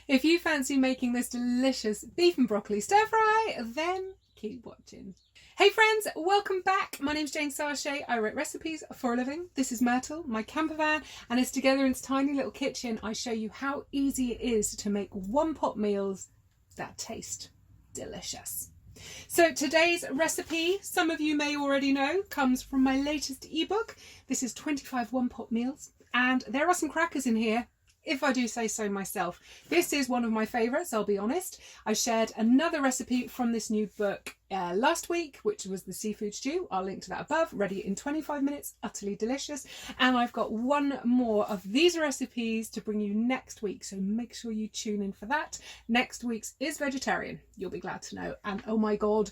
If you fancy making this delicious beef and broccoli stir fry, then keep watching. Hey friends, welcome back. My name's Jane Sarche. I write recipes for a living. This is Myrtle, my camper van, and as together in its tiny little kitchen, I show you how easy it is to make one-pot meals that taste delicious. So today's recipe, some of you may already know, comes from my latest ebook. This is 25 one-pot meals, and there are some crackers in here, if I do say so myself. This is one of my favourites, I'll be honest. I shared another recipe from this new book last week, which was the seafood stew. I'll link to that above. Ready in 25 minutes, utterly delicious. And I've got one more of these recipes to bring you next week, so make sure you tune in for that. Next week's is vegetarian, you'll be glad to know. And oh my god,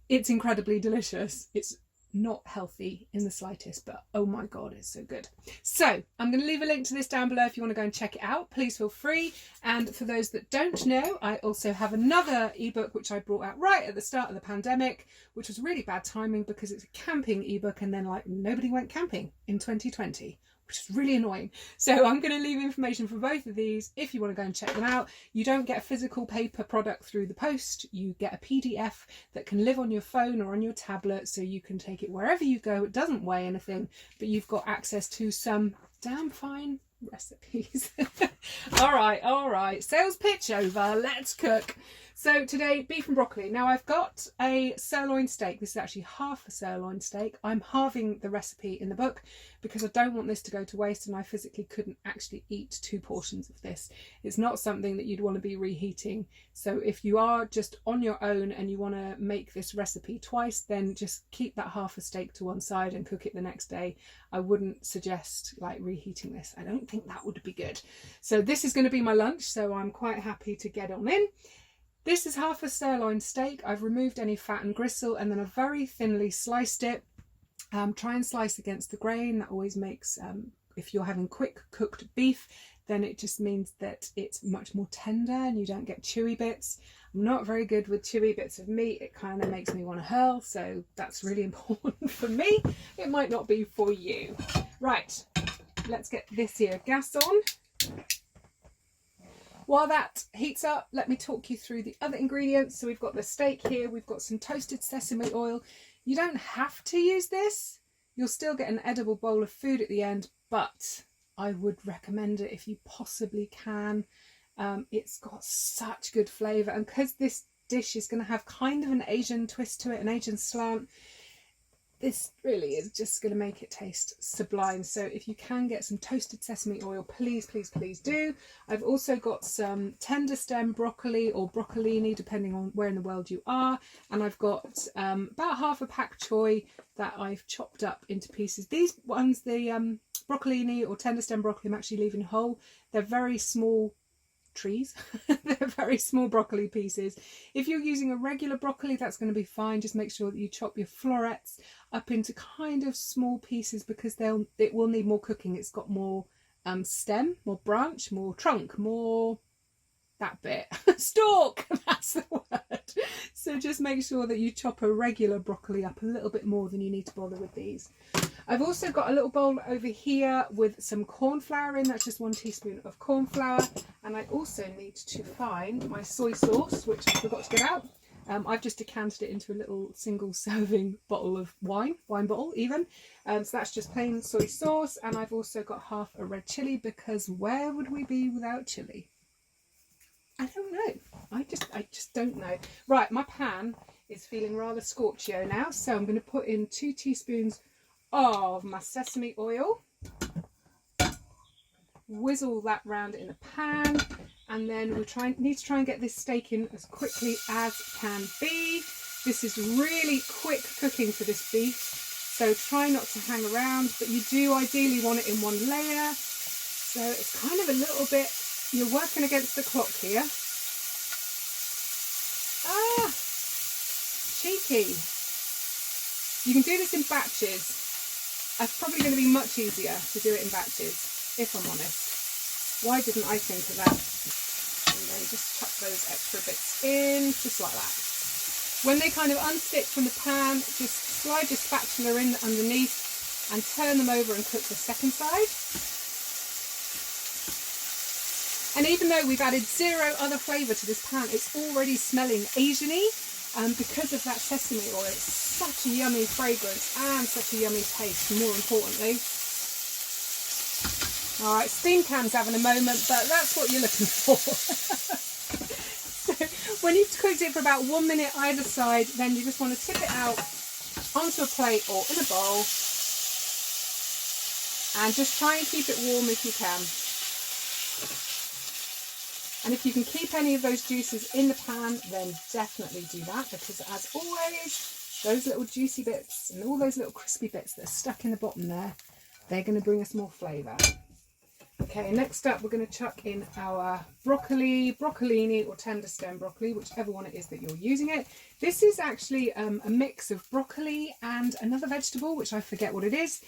it's incredibly delicious. It's not healthy in the slightest, but oh my god, it's so good. So I'm going to leave a link to this down below if you want to go and check it out. Please feel free. And for those that don't know, I also have another ebook which I brought out right at the start of the pandemic, which was really bad timing because it's a camping ebook, and then like nobody went camping in 2020, which is really annoying. So I'm going to leave information for both of these if you want to go and check them out. You don't get a physical paper product through the post. You get a PDF that can live on your phone or on your tablet, so you can take it wherever you go. It doesn't weigh anything, but you've got access to some damn fine recipes. all right, sales pitch over, let's cook. So today, beef and broccoli. Now I've got a sirloin steak. This is actually half a sirloin steak. I'm halving the recipe in the book because I don't want this to go to waste, and I physically couldn't actually eat 2 portions of this. It's not something that you'd want to be reheating. So if you are just on your own and you want to make this recipe twice, then just keep that half a steak to one side and cook it the next day. I wouldn't suggest like reheating this. I don't think that would be good. So this is going to be my lunch, so I'm quite happy to get on in. This is half a sirloin steak. I've removed any fat and gristle, and then I've very thinly sliced it. Try and slice against the grain. That always makes, if you're having quick cooked beef, then it just means that it's much more tender and you don't get chewy bits. I'm not very good with chewy bits of meat. It kind of makes me want to hurl, so that's really important for me. It might not be for you. Right, let's get this here gas on. While that heats up, let me talk you through the other ingredients. So we've got the steak here, we've got some toasted sesame oil. You don't have to use this. You'll still get an edible bowl of food at the end, but I would recommend it if you possibly can. It's got such good flavour, and because this dish is going to have kind of an Asian twist to it, an Asian slant, this really is just going to make it taste sublime. So if you can get some toasted sesame oil, please, please, please do. I've also got some Tenderstem broccoli or Broccolini, depending on where in the world you are. And I've got about half a pack choi that I've chopped up into pieces. These ones, the Broccolini or Tenderstem broccoli, I'm actually leaving whole. They're very small trees. They're very small broccoli pieces. If you're using a regular broccoli, that's going to be fine. Just make sure that you chop your florets up into kind of small pieces, because it will need more cooking. It's got more stem, more branch, more trunk, more that bit. Stalk, that's the word. So just make sure that you chop a regular broccoli up a little bit more than you need to bother with these. I've also got a little bowl over here with some cornflour in. That's just 1 teaspoon of cornflour. And I also need to find my soy sauce, which I forgot to get out. I've just decanted it into a little single serving bottle of wine bottle even. So that's just plain soy sauce. And I've also got half a red chilli, because where would we be without chilli? I don't know. I just don't know. Right, my pan is feeling rather scorchio now, so I'm going to put in 2 teaspoons of my sesame oil. Whizzle that round in a pan, and then we'll need to try and get this steak in as quickly as can be. This is really quick cooking for this beef, so try not to hang around, but you do ideally want it in one layer. So it's kind of a little bit, you're working against the clock here. Ah, cheeky. You can do this in batches. It's probably going to be much easier to do it in batches, if I'm honest. Why didn't I think of that? And then just chuck those extra bits in, just like that. When they kind of unstick from the pan, just slide your spatula in underneath and turn them over and cook the second side. And even though we've added zero other flavour to this pan, it's already smelling Asian-y because of that sesame oil. It's such a yummy fragrance and such a yummy taste, more importantly. All right, steam cam's having a moment, but that's what you're looking for. So when you've cooked it for about 1 minute either side, then you just want to tip it out onto a plate or in a bowl and just try and keep it warm if you can. And if you can keep any of those juices in the pan, then definitely do that, because as always, those little juicy bits and all those little crispy bits that are stuck in the bottom there, they're going to bring us more flavour. Okay, next up we're going to chuck in our broccoli, broccolini or Tenderstem broccoli, whichever one it is that you're using it. This is actually a mix of broccoli and another vegetable, which I forget what it is.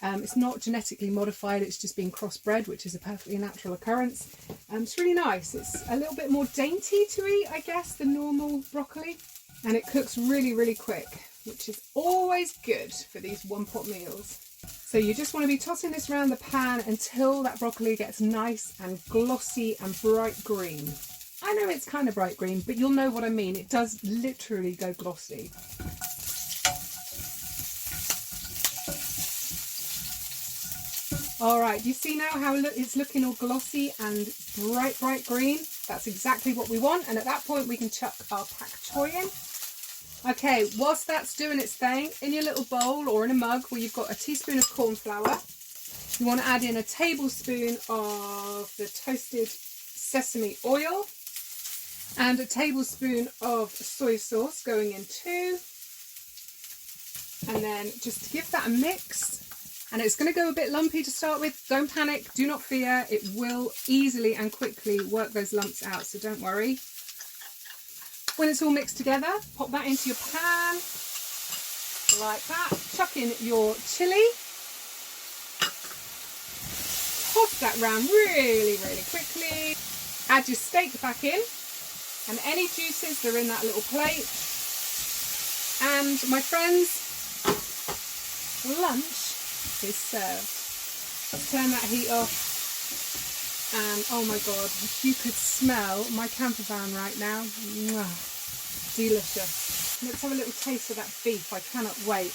It's not genetically modified, it's just been crossbred, which is a perfectly natural occurrence. It's really nice. It's a little bit more dainty to eat, I guess, than normal broccoli. And it cooks really, really quick, which is always good for these one-pot meals. So you just want to be tossing this around the pan until that broccoli gets nice and glossy and bright green. I know it's kind of bright green, but you'll know what I mean. It does literally go glossy. All right, do you see now how it's looking all glossy and bright green? That's exactly what we want. And at that point, we can chuck our pak choi in. Okay, whilst that's doing its thing, in your little bowl or in a mug where you've got a teaspoon of cornflour, you want to add in a tablespoon of the toasted sesame oil and a tablespoon of soy sauce going in too. And then just give that a mix. And it's going to go a bit lumpy to start with. Don't panic, do not fear. It will easily and quickly work those lumps out, so don't worry. When it's all mixed together, pop that into your pan, like that. Chuck in your chilli. Toss that round really, really quickly. Add your steak back in, and any juices that are in that little plate. And my friends, lunch is served. Let's turn that heat off. And oh my god, if you could smell my campervan right now. Mwah, delicious. Let's have a little taste of that beef. I cannot wait.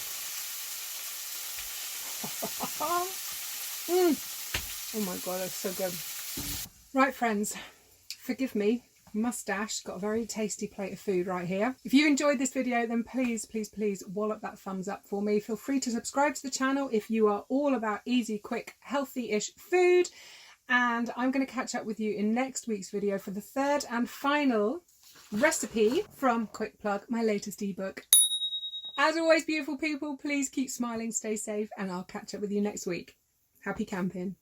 Oh my god, that's so good. Right friends, forgive me, mustache, got a very tasty plate of food right here. If you enjoyed this video, then please wallop that thumbs up for me. Feel free to subscribe to the channel if you are all about easy, quick, healthy-ish food. And I'm going to catch up with you in next week's video for the third and final recipe from, quick plug, my latest ebook. As always, beautiful people, please keep smiling, stay safe, and I'll catch up with you next week. Happy camping.